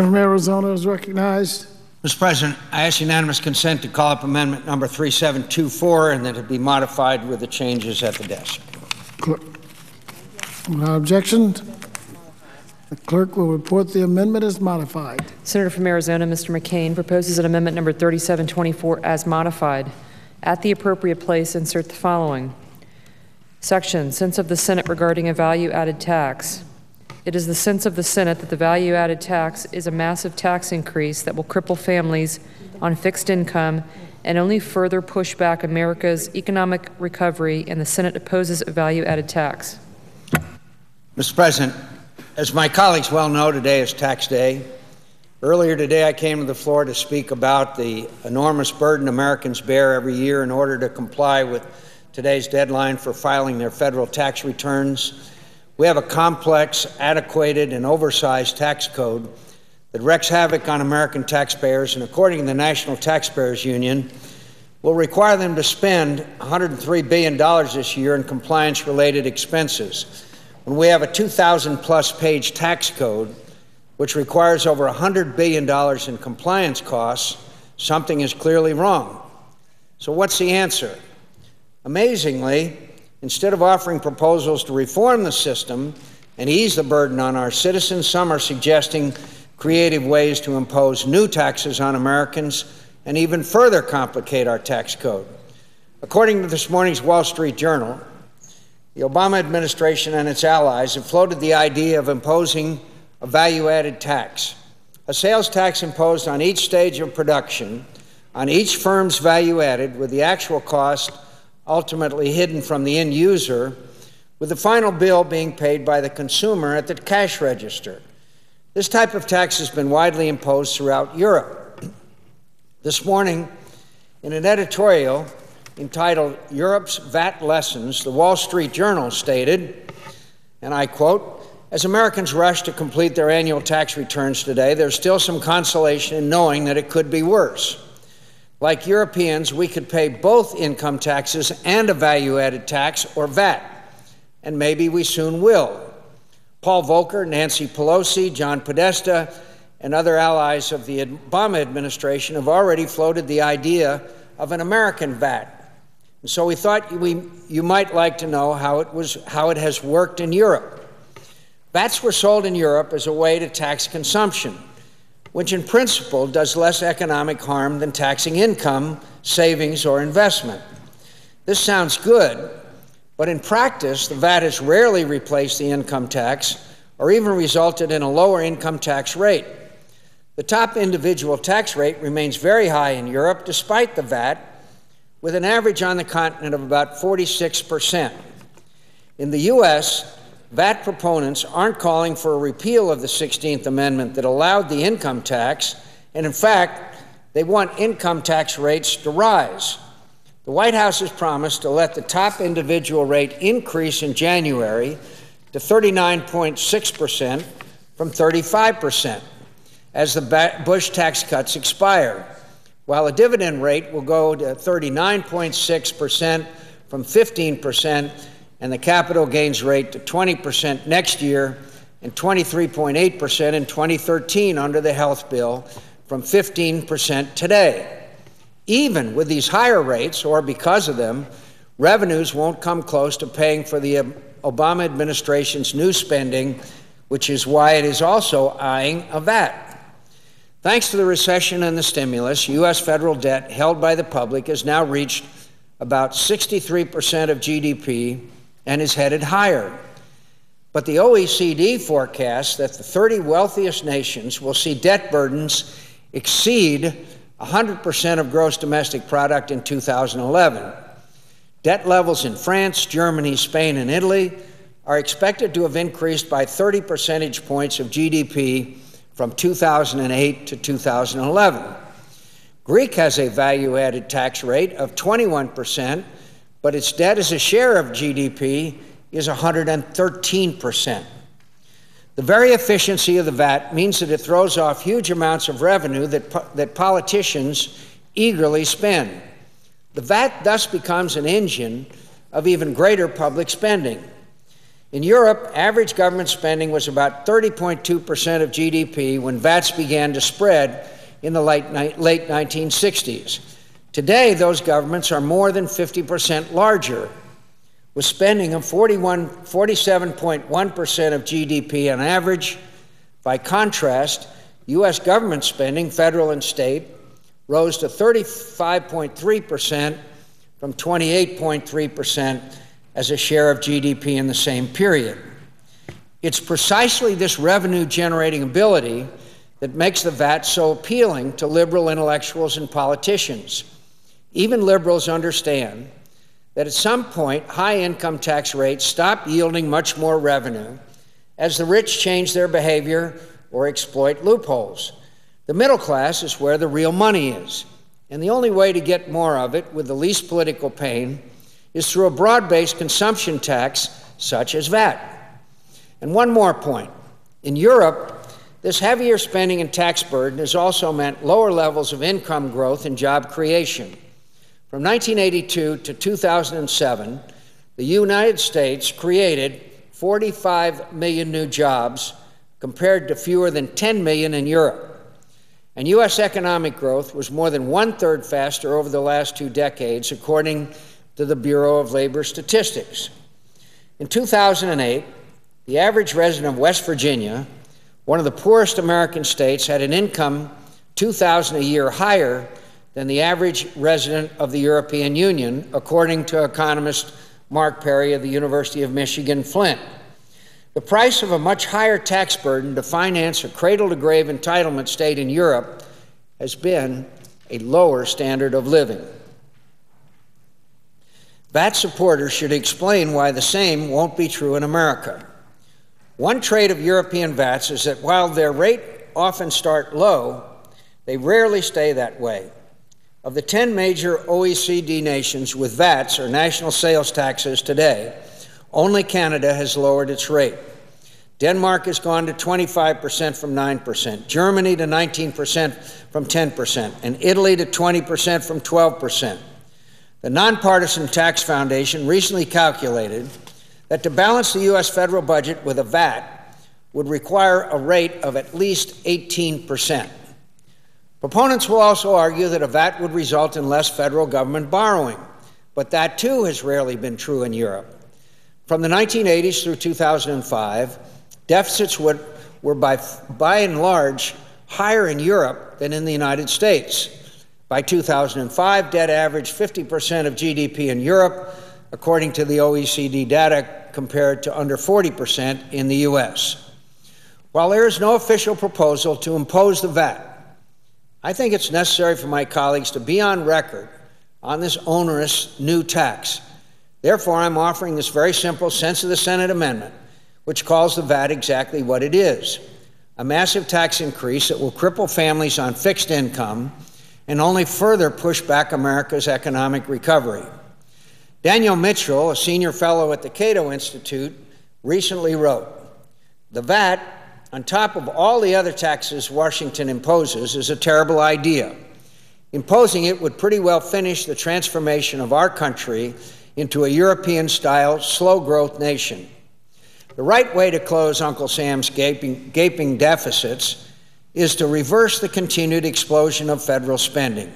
from Arizona is recognized. Mr. President, I ask unanimous consent to call up amendment number 3724 and that it be modified with the changes at the desk. Without objection, the clerk will report the amendment as modified. Senator from Arizona, Mr. McCain, proposes an amendment number 3724 as modified. At the appropriate place, insert the following. Section, sense of the Senate regarding a value-added tax. It is the sense of the Senate that the value-added tax is a massive tax increase that will cripple families on fixed income and only further push back America's economic recovery, and the Senate opposes a value-added tax. Mr. President, as my colleagues well know, today is tax day. Earlier today, I came to the floor to speak about the enormous burden Americans bear every year in order to comply with today's deadline for filing their federal tax returns. We have a complex, antiquated, and oversized tax code that wreaks havoc on American taxpayers, and according to the National Taxpayers Union, will require them to spend $103 billion this year in compliance-related expenses. When we have a 2,000-plus page tax code, which requires over $100 billion in compliance costs, something is clearly wrong. So what's the answer? Amazingly, instead of offering proposals to reform the system and ease the burden on our citizens, some are suggesting creative ways to impose new taxes on Americans and even further complicate our tax code. According to this morning's Wall Street Journal, the Obama administration and its allies have floated the idea of imposing a value-added tax, a sales tax imposed on each stage of production, on each firm's value added, with the actual cost ultimately hidden from the end user, with the final bill being paid by the consumer at the cash register. This type of tax has been widely imposed throughout Europe. This morning, in an editorial entitled "Europe's VAT Lessons," the Wall Street Journal stated, and I quote, "As Americans rush to complete their annual tax returns today, there's still some consolation in knowing that it could be worse. Like Europeans, we could pay both income taxes and a value-added tax, or VAT, and maybe we soon will." Paul Volcker, Nancy Pelosi, John Podesta, and other allies of the Obama administration have already floated the idea of an American VAT. And so we thought you might like to know how it has worked in Europe. VATs were sold in Europe as a way to tax consumption, which in principle does less economic harm than taxing income, savings, or investment. This sounds good, but in practice, the VAT has rarely replaced the income tax or even resulted in a lower income tax rate. The top individual tax rate remains very high in Europe despite the VAT, with an average on the continent of about 46%. In the U.S., VAT proponents aren't calling for a repeal of the 16th Amendment that allowed the income tax, and in fact, they want income tax rates to rise. The White House has promised to let the top individual rate increase in January to 39.6% from 35% as the Bush tax cuts expire, while a dividend rate will go to 39.6% from 15%, and the capital gains rate to 20% next year and 23.8% in 2013 under the health bill from 15% today. Even with these higher rates, or because of them, revenues won't come close to paying for the Obama administration's new spending, which is why it is also eyeing a VAT. Thanks to the recession and the stimulus, U.S. federal debt held by the public has now reached about 63% of GDP and is headed higher. But the OECD forecasts that the 30 wealthiest nations will see debt burdens exceed 100% of gross domestic product in 2011. Debt levels in France, Germany, Spain, and Italy are expected to have increased by 30 percentage points of GDP from 2008 to 2011. Greece has a value-added tax rate of 21%, but its debt as a share of GDP is 113%. The very efficiency of the VAT means that it throws off huge amounts of revenue that politicians eagerly spend. The VAT thus becomes an engine of even greater public spending. In Europe, average government spending was about 30.2% of GDP when VATs began to spread in the late 1960s. Today, those governments are more than 50% larger, with spending of 47.1% of GDP on average. By contrast, U.S. government spending, federal and state, rose to 35.3% from 28.3% as a share of GDP in the same period. It's precisely this revenue-generating ability that makes the VAT so appealing to liberal intellectuals and politicians. Even liberals understand that at some point, high income tax rates stop yielding much more revenue as the rich change their behavior or exploit loopholes. The middle class is where the real money is, and the only way to get more of it with the least political pain is through a broad-based consumption tax such as VAT. And one more point. In Europe, this heavier spending and tax burden has also meant lower levels of income growth and job creation. From 1982 to 2007, the United States created 45 million new jobs compared to fewer than 10 million in Europe. And U.S. economic growth was more than one-third faster over the last 2 decades, according to the Bureau of Labor Statistics. In 2008, the average resident of West Virginia, one of the poorest American states, had an income $2,000 a year higher than the average resident of the European Union, according to economist Mark Perry of the University of Michigan, Flint. The price of a much higher tax burden to finance a cradle-to-grave entitlement state in Europe has been a lower standard of living. VAT supporters should explain why the same won't be true in America. One trait of European VATs is that while their rate often start low, they rarely stay that way. Of the 10 major OECD nations with VATs, or national sales taxes, today, only Canada has lowered its rate. Denmark has gone to 25% from 9%, Germany to 19% from 10%, and Italy to 20% from 12%. The Nonpartisan Tax Foundation recently calculated that to balance the U.S. federal budget with a VAT would require a rate of at least 18%. Proponents will also argue that a VAT would result in less federal government borrowing, but that too has rarely been true in Europe. From the 1980s through 2005, deficits were by and large higher in Europe than in the United States. By 2005, debt averaged 50% of GDP in Europe, according to the OECD data, compared to under 40% in the U.S. While there is no official proposal to impose the VAT, I think it's necessary for my colleagues to be on record on this onerous new tax. Therefore, I'm offering this very simple sense of the Senate amendment, which calls the VAT exactly what it is: a massive tax increase that will cripple families on fixed income and only further push back America's economic recovery. Daniel Mitchell, a senior fellow at the Cato Institute, recently wrote, "The VAT, on top of all the other taxes Washington imposes, is a terrible idea. Imposing it would pretty well finish the transformation of our country into a European-style, slow-growth nation. The right way to close Uncle Sam's gaping deficits is to reverse the continued explosion of federal spending.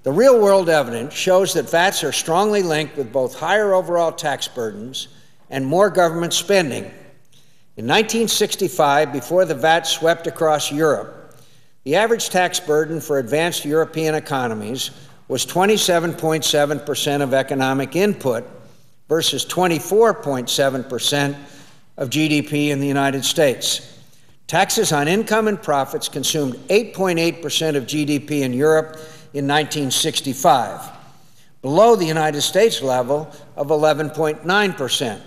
The real-world evidence shows that VATs are strongly linked with both higher overall tax burdens and more government spending. In 1965, before the VAT swept across Europe, the average tax burden for advanced European economies was 27.7% of economic input versus 24.7% of GDP in the United States. Taxes on income and profits consumed 8.8% of GDP in Europe in 1965, below the United States level of 11.9%.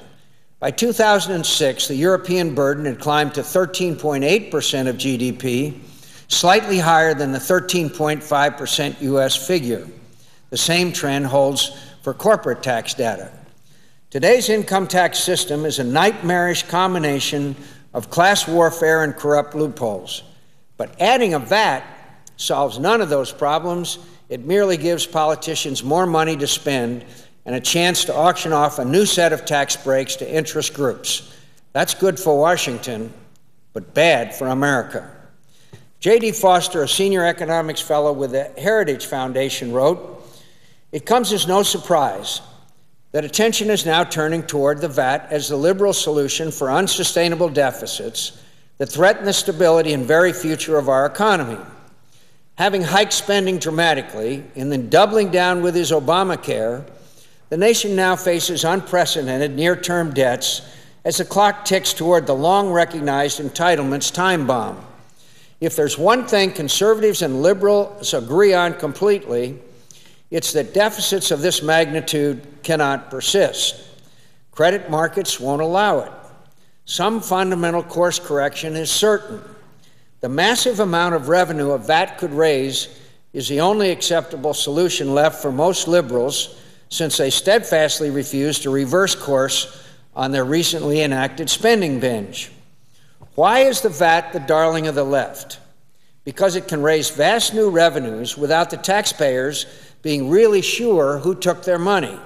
By 2006, the European burden had climbed to 13.8% of GDP, slightly higher than the 13.5% U.S. figure. The same trend holds for corporate tax data. Today's income tax system is a nightmarish combination of class warfare and corrupt loopholes. But adding a VAT solves none of those problems. It merely gives politicians more money to spend and a chance to auction off a new set of tax breaks to interest groups. That's good for Washington, but bad for America. J.D. Foster, a senior economics fellow with the Heritage Foundation, wrote, "It comes as no surprise that attention is now turning toward the VAT as the liberal solution for unsustainable deficits that threaten the stability and very future of our economy. Having hiked spending dramatically and then doubling down with his Obamacare, the nation now faces unprecedented near-term debts as the clock ticks toward the long-recognized entitlements time bomb. If there's one thing conservatives and liberals agree on completely, it's that deficits of this magnitude cannot persist. Credit markets won't allow it. Some fundamental course correction is certain. The massive amount of revenue a VAT could raise is the only acceptable solution left for most liberals, since they steadfastly refuse to reverse course on their recently enacted spending binge. Why is the VAT the darling of the left? Because it can raise vast new revenues without the taxpayers being really sure who took their money.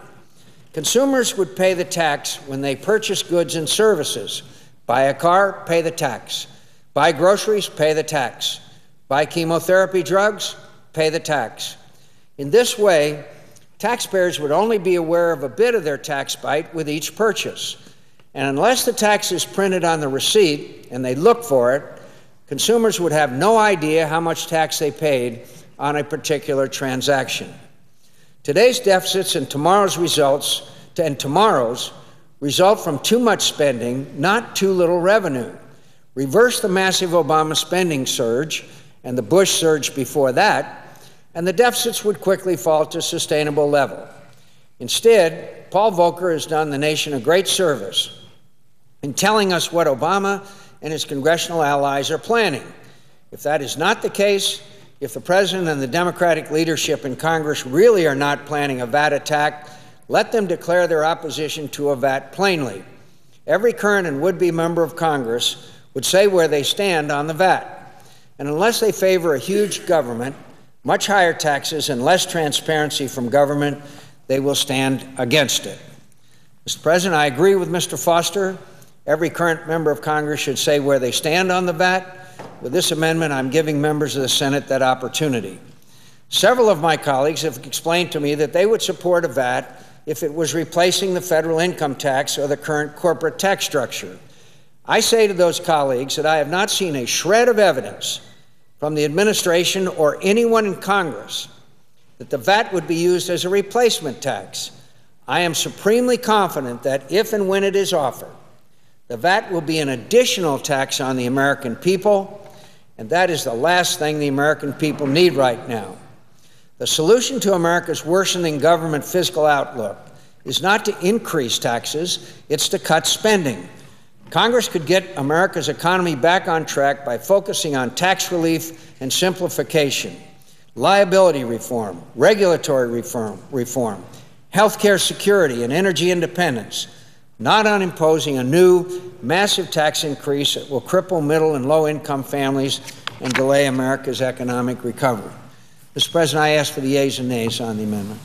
Consumers would pay the tax when they purchase goods and services. Buy a car, pay the tax. Buy groceries, pay the tax. Buy chemotherapy drugs, pay the tax. In this way, taxpayers would only be aware of a bit of their tax bite with each purchase. And unless the tax is printed on the receipt and they look for it, consumers would have no idea how much tax they paid on a particular transaction. Today's deficits and tomorrow's result from too much spending, not too little revenue. Reverse the massive Obama spending surge and the Bush surge before that, and the deficits would quickly fall to a sustainable level. Instead, Paul Volcker has done the nation a great service in telling us what Obama and his congressional allies are planning. If that is not the case, if the President and the Democratic leadership in Congress really are not planning a VAT attack, let them declare their opposition to a VAT plainly. Every current and would-be member of Congress would say where they stand on the VAT. And unless they favor a huge government, much higher taxes, and less transparency from government, they will stand against it. Mr. President, I agree with Mr. Foster. Every current member of Congress should say where they stand on the VAT. With this amendment, I'm giving members of the Senate that opportunity. Several of my colleagues have explained to me that they would support a VAT if it was replacing the federal income tax or the current corporate tax structure. I say to those colleagues that I have not seen a shred of evidence from the administration or anyone in Congress that the VAT would be used as a replacement tax. I am supremely confident that if and when it is offered, the VAT will be an additional tax on the American people, and that is the last thing the American people need right now. The solution to America's worsening government fiscal outlook is not to increase taxes, it's to cut spending. Congress could get America's economy back on track by focusing on tax relief and simplification, liability reform, regulatory reform, health care security, and energy independence, not on imposing a new, massive tax increase that will cripple middle and low-income families and delay America's economic recovery. Mr. President, I ask for the yeas and nays on the amendment.